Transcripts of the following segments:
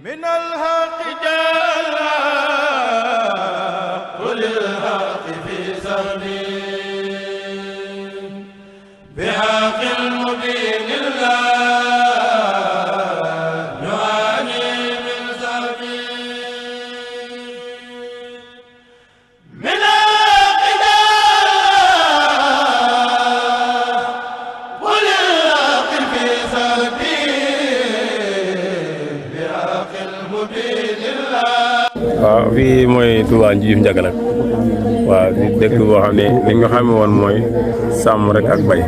من الحق جلا وللحق في سبيل بحق المبين الله نعاني من سبيل من الحق جلا وللحق في سبيل بحق المبين الله. waaw fii mooy Touba Ndiouf Ndiagala waaw di dëkk boo xam ne li nga xamee woon mooy sàmm rek ak bay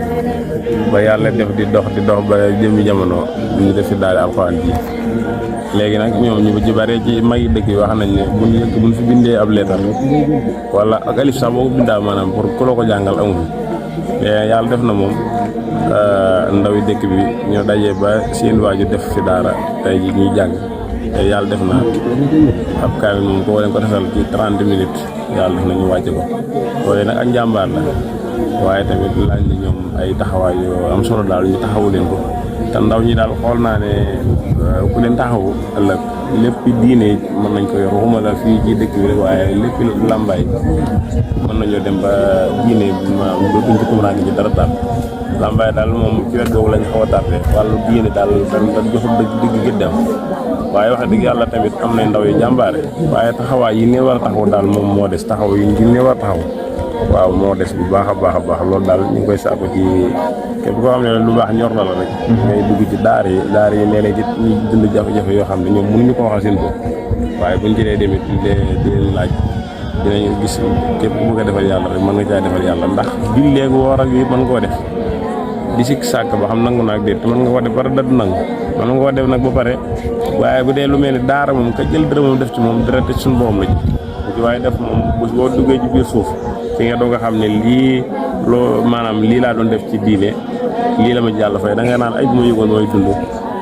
ba yàlla def di dox ba jëmmi jamono ñu def si daal alxuraan ji léegi nag ñoom ñu ci bare ci magi dëkk yi wax nañ ne buñ fi bindee ab leetar wala ak alif sax boo ko bindaa maanaam pour ku la ko jàngal amul mais yàlla def na moom ndawi dëkk bi ñoo dajee ba seen waaju def fi daara tey ji ñuy jàng te yàlla def na ab kaamil moom ko leen ko defal ci 30 minutes yàlla def na ñu wàcce ko loolu nag ak njàmbaar la waaye tamit laaj na ñoom ay taxawaay yoo am solo daal ñu taxawu leen ko te ndaw ñi daal xool naa ne ku leen taxawu ëllëg lépp diine mën nañ ko yor waxuma la fii ci dëkk bi rek waaye lépp làmbaay mën nañoo dem ba diine ma dootuñ ci tumuraange ci dara daal làmbaay daal moom ci wet googu lañ xaw a tàppe wàllu diine daal da joxul digg gëddam waaye wax dëgg yàlla tamit am nañ ndaw yu jàmbaare waaye taxawaay yi ne war a taxaw daal moom moo des taxaw yi ne war a taxaw waaw moo des bu baax a baax loolu daal ñu ngi koy sàkku ci képp koo xam ne lu baax ñor na la rek ngay dugg ci daara yi léeg-léeg ñu dund jafe-jafe yoo xam ne ñoom mënuñu ko waxal seen bopp waaye buñ jëlee demit di leen laaj dinañu gis képp ku bëgg a defal yàlla rek mën nga caa defal yàlla ndax julleeg woor ak yi mën nga koo def di sikk sàkk ba xam nangu naak déet mën nga ko def bara dadu nangu mën nga ko def nag ba pare waaye bu dee lu mel ni daara moom ka jël dërëmam def ci moom dara te suñu borom la ji waaye def moom boo duggee ci biir suuf fi nga doo nga xam ne lii loo maanaam lii laa doon def ci diine lii la ma jàll fay da nga naan ay bu ma yëgoon mooy dund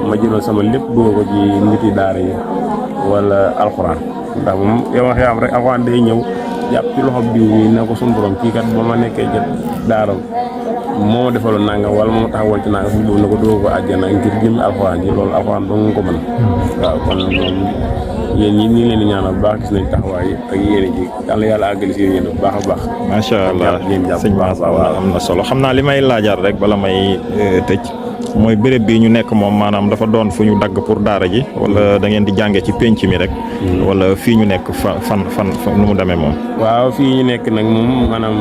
ma jëloon sama lépp dugal ko ci nit yi daara yi wala alxuraan ndax moom yow nga xam rek alxuraan day ñëw jàpp ci loxob diw mi ne ko suñu borom kii kat ba ma nekkee jët daara moo ma defaloon nangam wala moo ma taxawal ci nangam suñu boobu na ko dugal ko àjjana ngir jëmmi alxuraan yi loolu alxuraan ba nga ko mën waaw kon moom yéen ñi ngi leen di ñaanal bu baax gis nañ taxawaay ak yéen ji yàlla àggali si yéen bu baax a baax. macha allah sëñ Mass am na solo xam naa li may laajaat rek bala may tëj mooy béréb bii ñu nekk moom maanaam dafa doon fu ñu dagg pour daara ji wala da ngeen di jànge ci penc mi rek. wala fii ñu nekk fan nu mu demee moom. waaw fii ñu nekk nag moom maanaam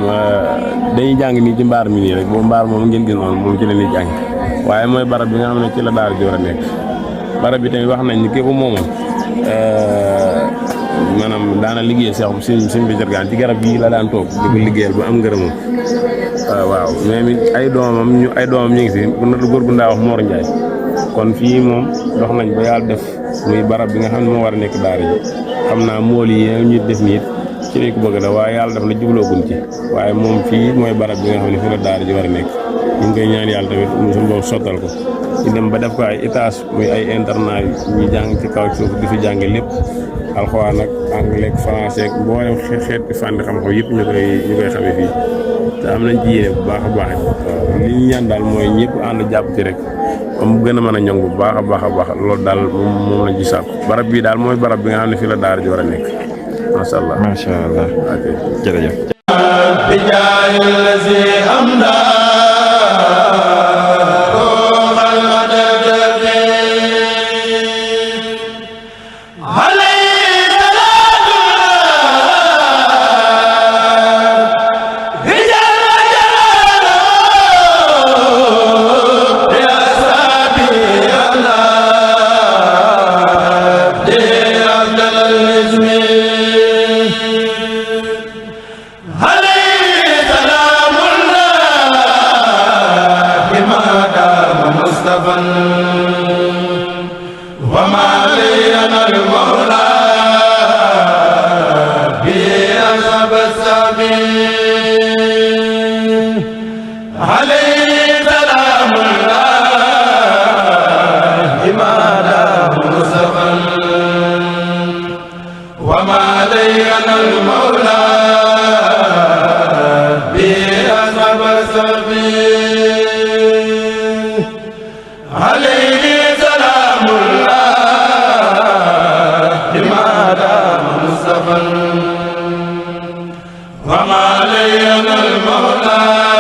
dañuy jàng nii ci mbaar mi nii rek boobu mbaar moom ngeen gis noonu moom ci la ñuy jàng waaye mooy barab bi nga xam ne ci la daara ji war a nekk barab bi tamit wax nañ ni képp moomoon maanaam daana liggéey seex suñ bi jargaan ci garab yi la daan toog di ko liggéeyal ba am ngërëmam waaw mais ay doomam ñu ngi fi góor gu ndaa wax Mor Ndiaye kon fii moom dox nañ ba yàlla def muy barab bi nga xam ne moo war a nekk daara ji xam naa mool yi ñu def nii ci lañ ko bëgg la waaye yàlla def na jubloogun ci waaye moom fii mooy barab bi nga xam ne fi la daara ji war a nekk ñu ngi koy ñaan yàlla tamit suñu boobu sottal ko ñu dem ba def ko ay étage muy ay internat ñu jàng ci kaw suuf di fi jànge lépp alxuraan ak anglais français ak mboolem xeeti fànn xam-xam yëpp ñu koy xamee fii te am nañ ci yéene bu baax a baax li ñu ñaan daal mooy ñëpp ànd jàpp ci rek ba mu gën a mën a ñoŋ bu baax a baax loolu daal moom lañ ci sàkku barab bii daal mooy barab bi nga xam ne fii la daara ji war a nekk macha allah. macha allah jërëjëf. عليه سلام الله وما لينا المولى